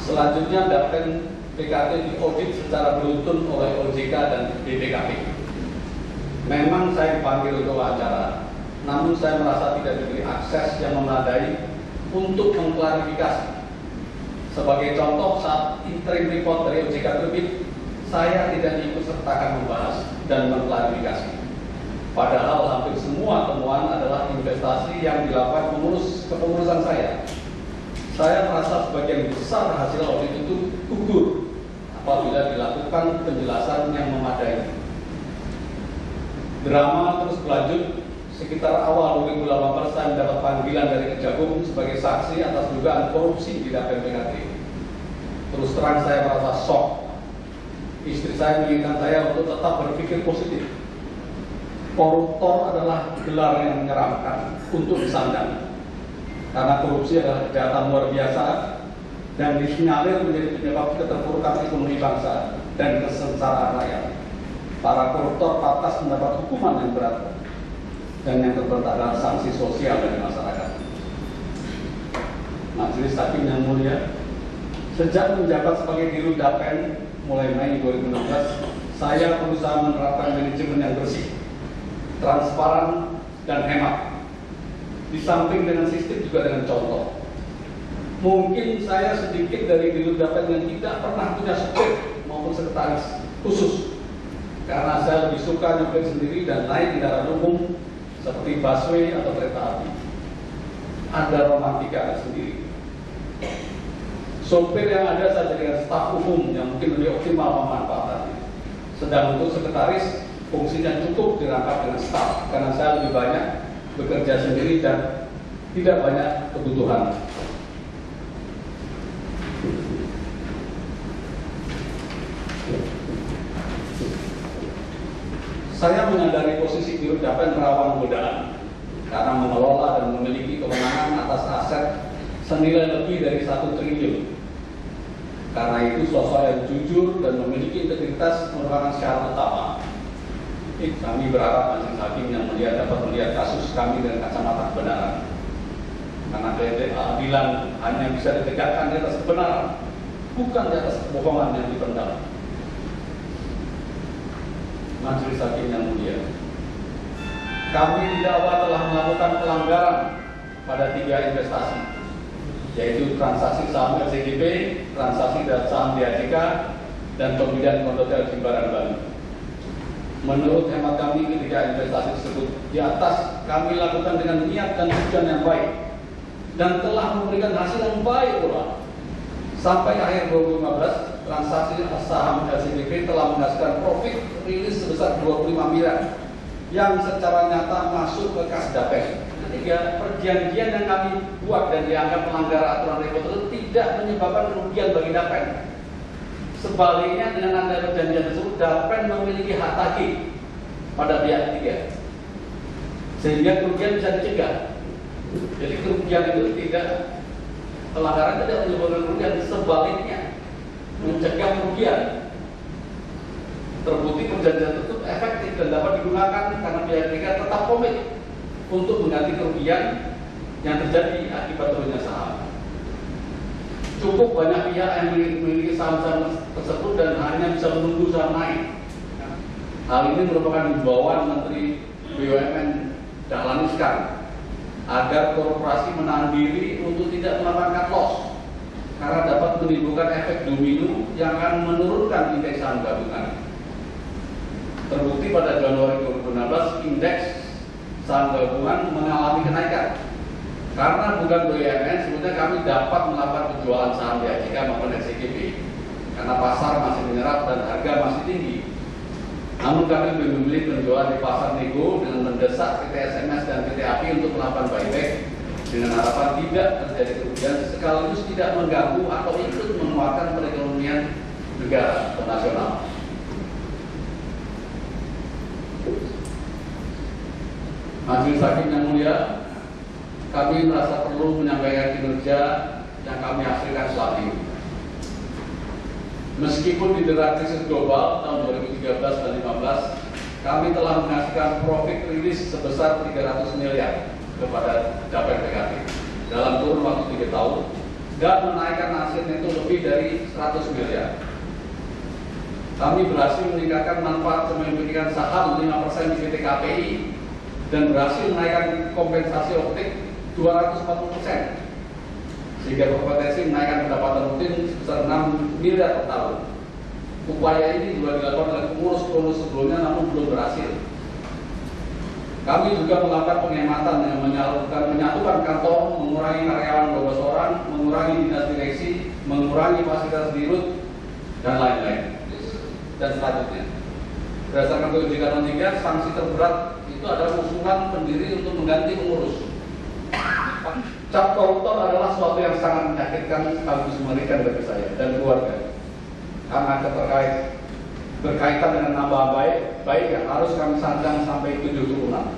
Selanjutnya, Dapen PKT diaudit secara beruntun oleh OJK dan BPKP. Memang saya dipanggil untuk wawancara, namun saya merasa tidak diberi akses yang memadai untuk mengklarifikasi. Sebagai contoh, saat interim report dari OJK terbit, saya tidak diikutsertakan membahas dan mengklarifikasi. Padahal hampir semua temuan adalah investasi yang dilakukan kepengurusan saya. Saya merasa sebagian besar hasil audit itu gugur apabila dilakukan penjelasan yang memadai. Drama terus berlanjut. Sekitar awal 2018 saya mendapat panggilan dari Kejagung sebagai saksi atas dugaan korupsi di Dapen PKT. Terus terang saya merasa shock. Istri saya menginginkan saya untuk tetap berpikir positif. Koruptor adalah gelar yang menyeramkan untuk disandang. Karena korupsi adalah kejahatan luar biasa dan disinyalir menjadi penyebab keterpurukan ekonomi bangsa dan kesengsaraan rakyat. Para koruptor pantas mendapat hukuman yang berat dan yang terberat adalah sanksi sosial dari masyarakat. Majelis Hakim yang mulia, sejak menjabat sebagai Dirut Dapen mulai Mei 2016, saya berusaha menerapkan manajemen yang bersih, transparan, dan hemat. Di samping dengan sistem juga dengan contoh. Mungkin saya sedikit dari Dirut Dapen yang tidak pernah punya supir maupun sekretaris khusus, karena saya lebih suka nyopir sendiri dan naik kendaraan umum seperti busway atau kereta api. Ada romantika sendiri. Sopir yang ada saja dengan staf umum yang mungkin lebih optimal pemanfaatannya. Sedang untuk sekretaris, fungsinya cukup dirangkap dengan staf, karena saya lebih banyak bekerja sendiri dan tidak banyak kebutuhan. Saya menyadari posisi Dirut Dapen rawan godaan karena mengelola dan memiliki kewenangan atas aset senilai lebih dari 1 triliun. Karena itu sosok yang jujur dan memiliki integritas merupakan syarat utama. Kami berharap majelis hakim yang mulia dapat melihat kasus kami dengan kacamata kebenaran. Karena keadilan hanya bisa ditegakkan di atas kebenaran, bukan di atas kebohongan yang dipendam. Majelis hakim yang mulia, kami didakwa telah melakukan pelanggaran pada 3 investasi, yaitu transaksi saham LCGP, transaksi saham DAJK, dan pembelian kondotel Jimbaran Bali. Menurut hemat kami, ketiga investasi tersebut di atas kami lakukan dengan niat dan tujuan yang baik dan telah memberikan hasil yang baik pula. Sampai akhir 2015, transaksi saham LCGP telah menghasilkan profit rilis sebesar 25 miliar yang secara nyata masuk ke kas Dapen. Ketiga, perjanjian yang kami buat dan dianggap melanggar aturan repo tersebut tidak menyebabkan kerugian bagi Dapen. Sebaliknya, dengan adanya perjanjian tersebut, Dapen memiliki hak tagih pada pihak ketiga, sehingga kerugian bisa dicegah. Jadi kerugian itu tidak, pelanggaran tidak menyebabkan kerugian, sebaliknya mencegah kerugian. Terbukti perjanjian tersebut efektif dan dapat digunakan karena pihak ketiga tetap komit untuk mengganti kerugian yang terjadi akibat turunnya saham. Cukup banyak pihak yang memiliki saham-saham tersebut dan hanya bisa menunggu saham naik. Hal ini merupakan himbauan Menteri BUMN Dahlan Iskan agar korporasi menahan diri untuk tidak melakukan loss karena dapat menimbulkan efek domino yang akan menurunkan indeks saham gabungan. Terbukti pada Januari 2016 indeks saham gabungan mengalami kenaikan. Karena bukan BUMN, sebetulnya kami dapat melakukan penjualan saham DAJK maupun LCGP karena pasar masih menyerap dan harga masih tinggi. Namun kami memilih penjualan di pasar nego dengan mendesak PT SMS dan PT API untuk melakukan buyback dengan harapan tidak terjadi kerugian sekaligus tidak mengganggu atau ikut menguatkan perekonomian negara atau nasional. Majelis hakim yang mulia, kami merasa perlu menyampaikan kinerja yang kami hasilkan selama ini. Meskipun didera krisis global tahun 2013 dan 2015, kami telah menghasilkan profit rilis sebesar 300 miliar kepada Dapen PKT dalam kurun waktu 3 tahun, dan menaikkan hasil neto lebih dari 100 miliar. Kami berhasil meningkatkan manfaat kepemilikan saham 5% di PT KPI dan berhasil menaikkan kompensasi optik 240%, sehingga berpotensi menaikkan pendapatan rutin sebesar 6 miliar per tahun. Upaya ini juga dilakukan oleh pengurus-pengurus sebelumnya namun belum berhasil. Kami juga melakukan penghematan dengan menyatukan kantor, mengurangi karyawan 12 orang, mengurangi dinas direksi, mengurangi fasilitas dirut, dan lain-lain. Dan selanjutnya, berdasarkan kebijakan nomor 3, sanksi terberat itu adalah usulan pendiri untuk mengganti pengurus. Cap koruptor adalah suatu yang sangat menyakitkan sekaligus mengerikan bagi saya dan keluarga, karena berkaitan dengan nama baik yang harus kami sanjang sampai 7 turunan.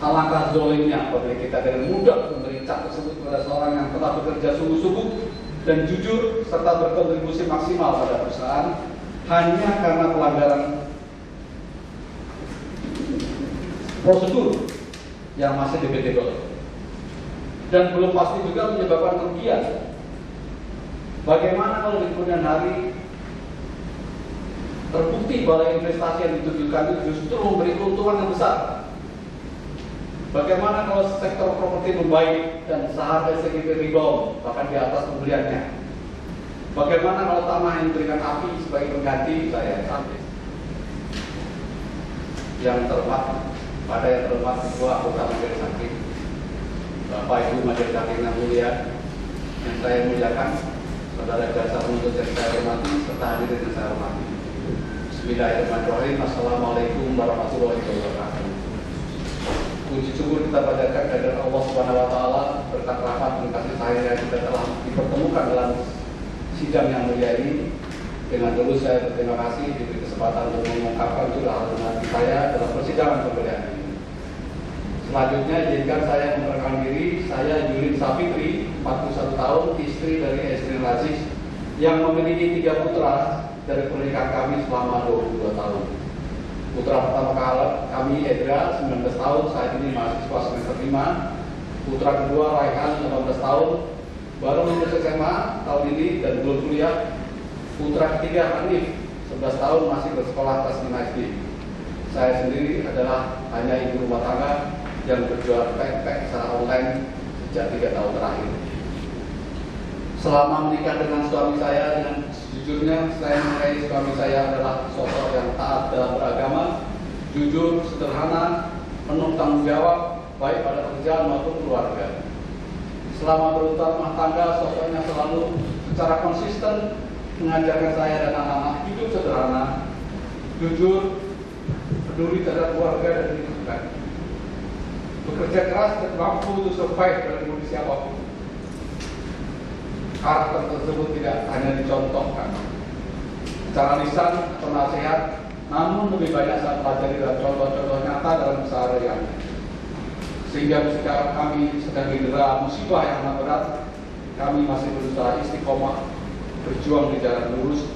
Alangkah zolimnya apabila kita dengan mudah memberi cap tersebut kepada seorang yang telah bekerja sungguh-sungguh dan jujur serta berkontribusi maksimal pada perusahaan hanya karena pelanggaran prosedur yang masih debatable dan belum pasti juga menyebabkan kerugian. Bagaimana kalau di kemudian hari terbukti bahwa investasi yang ditujukan itu justru memberi keuntungan yang besar? Bagaimana kalau sektor properti membaik dan saham SCB rebound bahkan di atas pembeliannya? Bagaimana kalau tanah yang diberikan API sebagai pengganti saya sampai yang terhormat pada yang terhormat Ketua Anggota Majelis Hakim, Bapak Ibu Majelis Hakim yang mulia, yang saya muliakan, saudara jaksa penuntut yang saya hormati serta hadirin yang saya hormati. Bismillahirrahmanirrahim. Assalamualaikum warahmatullahi wabarakatuh. Puji syukur kita panjatkan kehadirat Allah Subhanahu wa taala berkat rahmat dan kasih sayang yang kita telah dipertemukan dalam sidang yang mulia ini. Dengan tulus saya berterima kasih diberi kesempatan untuk mengungkapkan curhatan hati saya dalam persidangan pemberian ini. Selanjutnya izinkan saya memperkenalkan diri. Saya Julin Safitri, 41 tahun, istri dari Esrin Aziz yang memiliki 3 putra dari pernikahan kami selama 22 tahun. Putra pertama kami Edra, 19 tahun, saat ini mahasiswa semester 5. Putra kedua Raihan, 18 tahun, baru lulus SMA tahun ini dan belum kuliah. Putra ketiga Hanif, 11 tahun, masih bersekolah kelas 5 SD. Saya sendiri adalah hanya ibu rumah tangga yang berjual pempek secara online sejak 3 tahun terakhir. Selama menikah dengan suami saya, dengan sejujurnya saya menilai suami saya adalah sosok yang taat dalam beragama, jujur, sederhana, penuh tanggung jawab, baik pada pekerjaan maupun keluarga. Selama berumah tangga, sosoknya selalu secara konsisten mengajarkan saya dan anak-anak hidup sederhana, jujur, peduli terhadap keluarga dan lingkungan, bekerja keras dan mampu untuk survive dalam kondisi apapun. Karakter tersebut tidak hanya dicontohkan secara lisan atau nasihat, namun lebih banyak saya pelajari dalam contoh-contoh nyata dalam keseharian. Sehingga ketika kami sedang didera musibah yang amat berat, kami masih berusaha istiqomah, berjuang di jalan lurus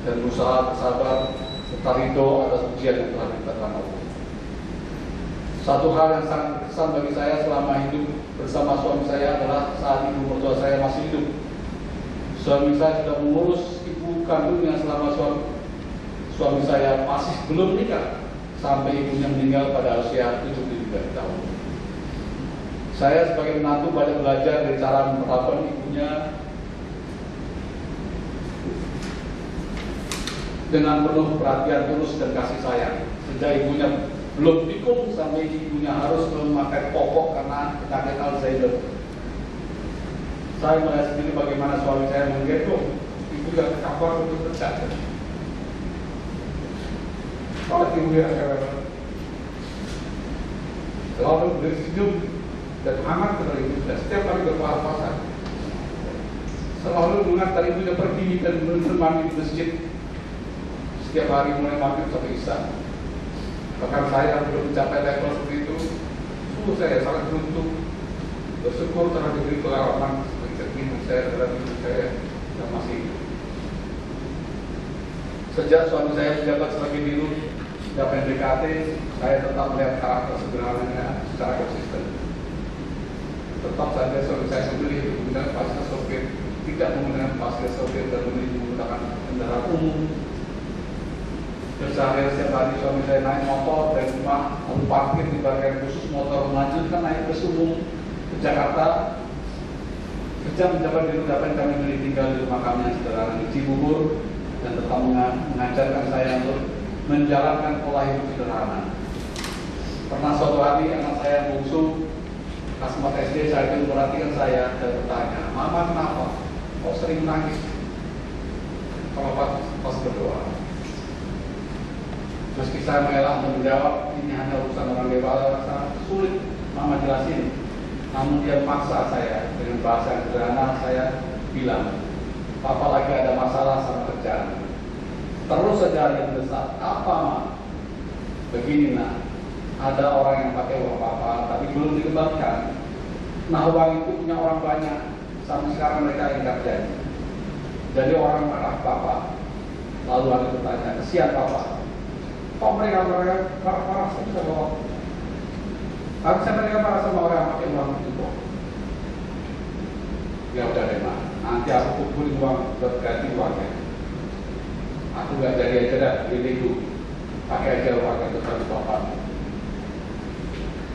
dan berusaha bersabar serta ridho atas ujian yang telah diberikan Allah. Satu hal yang sangat berkesan bagi saya selama hidup bersama suami saya adalah saat ibu mertua saya masih hidup. Suami saya sudah mengurus ibu kandungnya selama suami saya masih belum menikah sampai ibunya meninggal pada usia 73 tahun. Saya sebagai menantu banyak belajar dari cara memperlakukan ibunya dengan penuh perhatian tulus dan kasih sayang. Sejak ibunya belum pikun sampai ibunya harus memakai popok karena penyakit Alzheimer. Saya melihat sendiri bagaimana suami saya menggendong ibu yang ke kamar untuk bercanda. Kalau ibu yang selalu bersenyum dan hangat kepada ibu, dan setiap kali berpuasa selalu mengantar ibunya pergi dan menemani di masjid setiap hari mulai maghrib sampai isya. Bahkan saya belum mencapai level seperti itu, sungguh saya sangat beruntung, bersyukur telah diberi pengalaman seperti ibu saya terhadap ibu saya yang masih hidup. Sejak suami saya menjabat sebagai dirut dan PDKT, saya tetap melihat karakter sederhananya secara konsisten. Tetap saja suami saya sendiri untuk menggunakan fasilitas sopir tidak menggunakan fasilitas sopir dan memilih menggunakan kendaraan umum. Sehari setiap hari suami saya naik motor dari rumah lalu parkir di parkir khusus motor, melanjutkan naik ke umum ke Jakarta. Kerja mencapai di ucapan kami milih tinggal di rumah kami yang sederhana di Cibubur dan tetap mengajarkan saya untuk menjalankan pola hidup sederhana. Pernah suatu hari anak saya yang bungsu kelas 4 SD saya itu memperhatikan saya dan bertanya, "Mama kenapa? Kok sering nangis kalau pas berdoa?" Meski saya mengelak untuk menjawab, ini hanya urusan orang dewasa, sulit Mama jelasin. Namun dia memaksa saya dengan bahasa yang sederhana. Saya bilang, "Papa lagi ada masalah sama kerjaan." Terus saja dia mendesak, "Apa, Ma?" "Begini, Nak, ada orang yang pakai uang Papa tapi belum dikembalikan. Nah, uang itu punya orang banyak, sampai sekarang mereka ingkar janji. Jadi orang marah Papa." Lalu ada bertanya, "Kesian Papa, kok mereka marah sama orang? Harusnya mereka marah sama orang yang pakai uang itu kok." "Ya udah deh, Ma, nanti aku kumpulin uang buat ganti uangnya. Aku nggak jadi aja dah beli itu, pakai aja uang itu satu Bapak."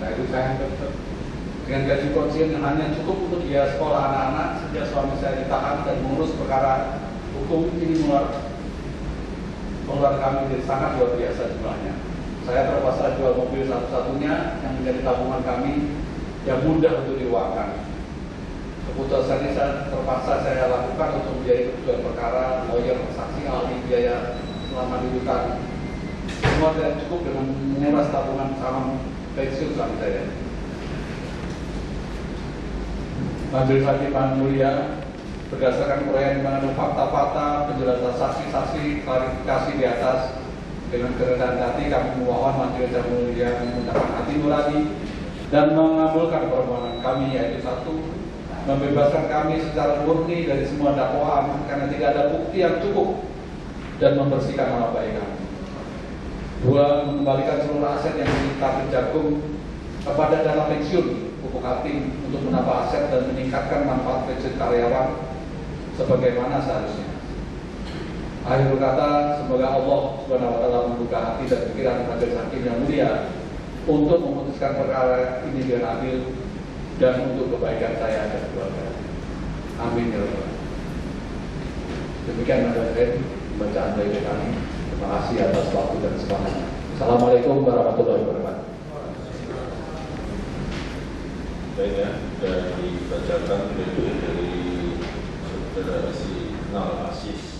Nah itu saya dengan gaji konsien yang hanya cukup untuk biaya sekolah anak-anak sejak suami saya ditahan dan mengurus perkara hukum ini pengeluaran kami jadi sangat luar biasa jumlahnya. Saya terpaksa jual mobil satu-satunya yang menjadi tabungan kami yang mudah untuk diuangkan. Keputusan ini terpaksa saya lakukan untuk menjadi kebutuhan perkara, lawyer, saksi, ahli, biaya selama di hutan. Semua tidak cukup dengan menguras tabungan saham pensiun suami saya. Majelis Hakim yang mulia, berdasarkan uraian yang mengandung fakta-fakta, penjelasan saksi-saksi, klarifikasi di atas, dengan kerendahan hati kami memohon Majelis yang mulia menggunakan hati nurani dan mengabulkan permohonan kami, yaitu satu, membebaskan kami secara murni dari semua dakwaan karena tidak ada bukti yang cukup dan membersihkan nama baik kami. Dua, mengembalikan seluruh aset yang disita Kejagung kepada dana pensiun pupuk Hatim untuk menambah aset dan meningkatkan manfaat pensiun karyawan sebagaimana seharusnya. Akhir kata, semoga Allah Subhanahu wa taala membuka hati dan pikiran Majelis Hakim yang mulia untuk memutuskan perkara ini dengan adil dan untuk kebaikan saya dan keluarga. Amin ya rabbal alamin. Demikian adalah bacaan dari kami. Terima kasih atas waktu dan kesempatan. Assalamualaikum warahmatullahi wabarakatuh. Baiknya, dari bacakan dari Saudara Sinal Asis